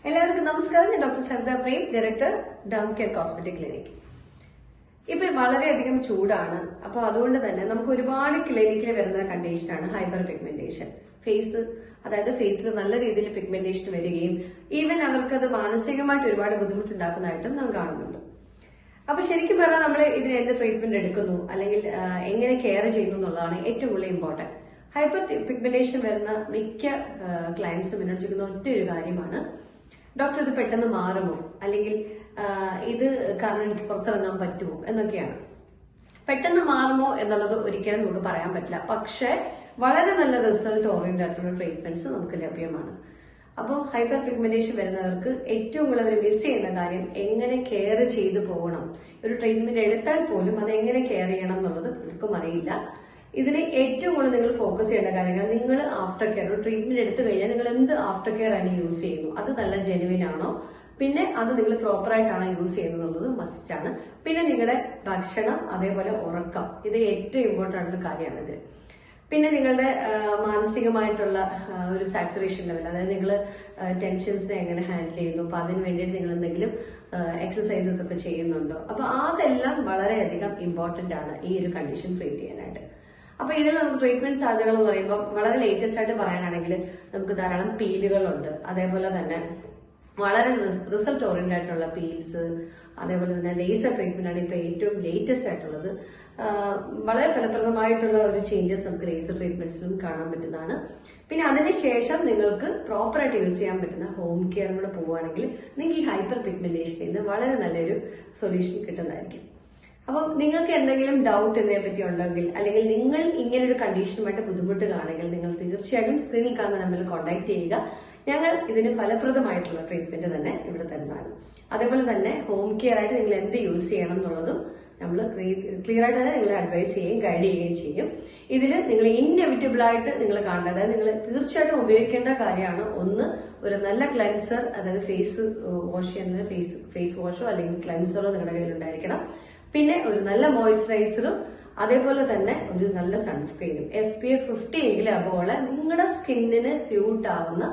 എല്ലാവർക്കും നമസ്കാരം. ഞാൻ doctor Saritha Prem, director Derm care cosmetic clinic. ഇപ്പൊ വളരെയധികം ചൂടാണ്. അപ്പൊ അതുകൊണ്ട് തന്നെ നമുക്ക് ഒരുപാട് ക്ലിനിക്കിൽ വരുന്ന കണ്ടീഷനാണ് ഹൈപ്പർ പിഗ്മെന്റേഷൻ. അതായത് ഫേസിൽ നല്ല രീതിയിൽ പിഗ്മെന്റേഷൻ വരികയും ഈവൻ അവർക്കത് മാനസികമായിട്ട് ഒരുപാട് ബുദ്ധിമുട്ടുണ്ടാക്കുന്നതായിട്ടും നാം കാണുന്നുണ്ട്. അപ്പൊ ശരിക്കും പറഞ്ഞാൽ നമ്മൾ ഇതിന് എന്ത് ട്രീറ്റ്മെന്റ് എടുക്കുന്നു അല്ലെങ്കിൽ എങ്ങനെ കെയർ ചെയ്യുന്നു എന്നുള്ളതാണ് ഏറ്റവും കൂടുതൽ ഇമ്പോർട്ടന്റ്. ഹൈപ്പർ പിഗ്മെന്റേഷൻ വരുന്ന മിക്ക ക്ലയൻസും എന്നോട് ചോദിക്കുന്ന ഒറ്റ ഒരു കാര്യമാണ്, ഡോക്ടർ ഇത് പെട്ടെന്ന് മാറുമോ, അല്ലെങ്കിൽ ഇത് കാരണം എനിക്ക് പുറത്തിറങ്ങാൻ പറ്റുമോ എന്നൊക്കെയാണ്. പെട്ടെന്ന് മാറുമോ എന്നുള്ളത് ഒരിക്കലും നമുക്ക് പറയാൻ പറ്റില്ല. പക്ഷെ വളരെ നല്ല റിസൾട്ട് ഓറിയന്റഡ് ആയിട്ടുള്ള ട്രീറ്റ്മെന്റ്സ് നമുക്ക് ലഭ്യമാണ്. അപ്പോൾ ഹൈപ്പർ പിഗ്മെന്റേഷൻ വരുന്നവർക്ക് ഏറ്റവും കൂടുതൽ മിസ് ചെയ്യുന്ന കാര്യം എങ്ങനെ കെയർ ചെയ്തു പോകണം. ഒരു ട്രീറ്റ്മെന്റ് എടുത്താൽ പോലും അത് എങ്ങനെ കെയർ ചെയ്യണം എന്നുള്ളത് പലർക്കും അറിയില്ല. ഇതിന് ഏറ്റവും കൂടുതൽ നിങ്ങൾ ഫോക്കസ് ചെയ്യേണ്ട കാര്യങ്ങൾ, നിങ്ങൾ ആഫ്റ്റർ കെയർ ഒരു ട്രീറ്റ്മെന്റ് എടുത്തു കഴിഞ്ഞാൽ നിങ്ങൾ എന്ത് ആഫ്റ്റർ കെയർ ആണ് യൂസ് ചെയ്യുന്നു, അത് നല്ല ജെനുവിൻ ആണോ, പിന്നെ അത് നിങ്ങൾ പ്രോപ്പർ ആയിട്ടാണ് യൂസ് ചെയ്യുന്നത് മസ്റ്റ് ആണ്. പിന്നെ നിങ്ങളുടെ ഭക്ഷണം, അതേപോലെ ഉറക്കം, ഇത് ഏറ്റവും ഇമ്പോർട്ടന്റ് ആയിട്ടുള്ള കാര്യമാണ് ഇതിൽ. പിന്നെ നിങ്ങളുടെ മാനസികമായിട്ടുള്ള ഒരു സാച്ചുറേഷൻ ലെവൽ, അതായത് നിങ്ങൾ ടെൻഷൻസിനെ എങ്ങനെ ഹാൻഡിൽ ചെയ്യുന്നു, അപ്പൊ അതിന് വേണ്ടിയിട്ട് നിങ്ങൾ എന്തെങ്കിലും എക്സസൈസസ് ഒക്കെ ചെയ്യുന്നുണ്ടോ, അപ്പൊ അതെല്ലാം വളരെയധികം ഇമ്പോർട്ടന്റ് ആണ് ഈ ഒരു കണ്ടീഷൻ ട്രീറ്റ് ചെയ്യാനായിട്ട്. അപ്പൊ ഇതിൽ നമുക്ക് ട്രീറ്റ്മെന്റ് സാധ്യതകൾ എന്ന് പറയുമ്പോൾ വളരെ ലേറ്റസ്റ്റ് ആയിട്ട് പറയാനാണെങ്കിൽ നമുക്ക് ധാരാളം പീലുകളുണ്ട്. അതേപോലെ തന്നെ വളരെ റിസൾട്ട് ഓറിയന്റഡ് ആയിട്ടുള്ള പീൽസ്, അതേപോലെ തന്നെ ലേസർ ട്രീറ്റ്മെന്റ് ആണ് ഇപ്പൊ ഏറ്റവും ലേറ്റസ്റ്റ് ആയിട്ടുള്ളത്. വളരെ ഫലപ്രദമായിട്ടുള്ള ഒരു ചേഞ്ചസ് നമുക്ക് ലേസർ ട്രീറ്റ്മെന്റ്സിലും കാണാൻ പറ്റുന്നതാണ്. പിന്നെ അതിനുശേഷം നിങ്ങൾക്ക് പ്രോപ്പറായിട്ട് യൂസ് ചെയ്യാൻ പറ്റുന്ന ഹോം കെയർ കൂടെ പോവുകയാണെങ്കിൽ നിങ്ങൾക്ക് ഈ ഹൈപ്പർ പിഗ്മെന്റേഷനിൽ നിന്ന് വളരെ നല്ലൊരു സൊല്യൂഷൻ കിട്ടുന്നതായിരിക്കും. അപ്പം നിങ്ങൾക്ക് എന്തെങ്കിലും ഡൗട്ട് ഇതിനെ പറ്റി ഉണ്ടെങ്കിൽ, അല്ലെങ്കിൽ നിങ്ങൾ ഇങ്ങനെ ഒരു കണ്ടീഷനുമായിട്ട് ബുദ്ധിമുട്ടുകയാണെങ്കിൽ നിങ്ങൾ തീർച്ചയായും സ്ക്രീനിൽ കാണുന്ന നമ്പറിൽ കോൺടാക്ട് ചെയ്യുക. ഞങ്ങൾ ഇതിന് ഫലപ്രദമായിട്ടുള്ള ട്രീറ്റ്മെന്റ് തന്നെ ഇവിടെ തരുന്നതാണ്. അതേപോലെ തന്നെ ഹോം കെയർ ആയിട്ട് നിങ്ങൾ എന്ത് യൂസ് ചെയ്യണം എന്നുള്ളതും നമ്മൾ ക്ലിയർ ആയിട്ട് തന്നെ നിങ്ങളെ അഡ്വൈസ് ചെയ്യുകയും ഗൈഡ് ചെയ്യുകയും ചെയ്യും. ഇതിൽ നിങ്ങൾ ഇൻഎവിറ്റബിൾ ആയിട്ട് നിങ്ങൾ കാണേണ്ടത്, അതായത് നിങ്ങൾ തീർച്ചയായിട്ടും ഉപയോഗിക്കേണ്ട കാര്യമാണ്, ഒന്ന് ഒരു നല്ല ക്ലെൻസർ, അതായത് ഫേസ് വാഷ് ചെയ്യുന്ന ഫേസ് വാഷോ അല്ലെങ്കിൽ ക്ലെൻസറോ നിങ്ങളുടെ കയ്യിൽ ഉണ്ടായിരിക്കണം. പിന്നെ ഒരു നല്ല മോയ്സ്ചറൈസറും, അതേപോലെ തന്നെ ഒരു നല്ല സൺസ്ക്രീനും, SPF 50 എങ്കിലും അതുപോലെ നിങ്ങളുടെ സ്കിന്നിന് സ്യൂട്ട് ആവുന്ന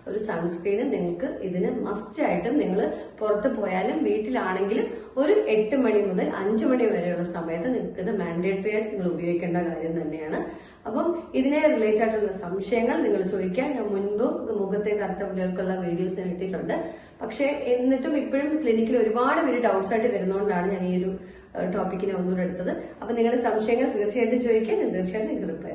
ഒരു സൺസ്ക്രീനും നിങ്ങൾക്ക് ഇതിന് മസ്റ്റ് ആയിട്ടും നിങ്ങൾ പുറത്ത് പോയാലും വീട്ടിലാണെങ്കിലും ഒരു 8 മണി മുതൽ 5 മണി വരെയുള്ള സമയത്ത് നിങ്ങൾക്ക് ഇത് മാൻഡേറ്ററി ആയിട്ട് നിങ്ങൾ ഉപയോഗിക്കേണ്ട കാര്യം തന്നെയാണ്. അപ്പം ഇതിനെ റിലേറ്റഡ് ആയിട്ടുള്ള സംശയങ്ങൾ നിങ്ങൾ ചോദിക്കാൻ ഞാൻ മുൻപും മുഖത്തെ കറുത്ത പുള്ളികൾക്കുള്ള വീഡിയോസ് ഇട്ടിട്ടുണ്ട്. പക്ഷെ എന്നിട്ടും ഇപ്പോഴും ക്ലിനിക്കിൽ ഒരുപാട് പേര് ഡൗട്ട്സ് ആയിട്ട് വരുന്നതുകൊണ്ടാണ് ഞാൻ ഈ ഒരു ടോപ്പിക്കിനെ ഒന്നുകൂടെ എടുത്തത്. അപ്പൊ നിങ്ങളുടെ സംശയങ്ങൾ തീർച്ചയായിട്ടും ചോദിക്കാൻ ഞാൻ തീർച്ചയായിട്ടും നിങ്ങൾക്ക് റിപ്ലൈ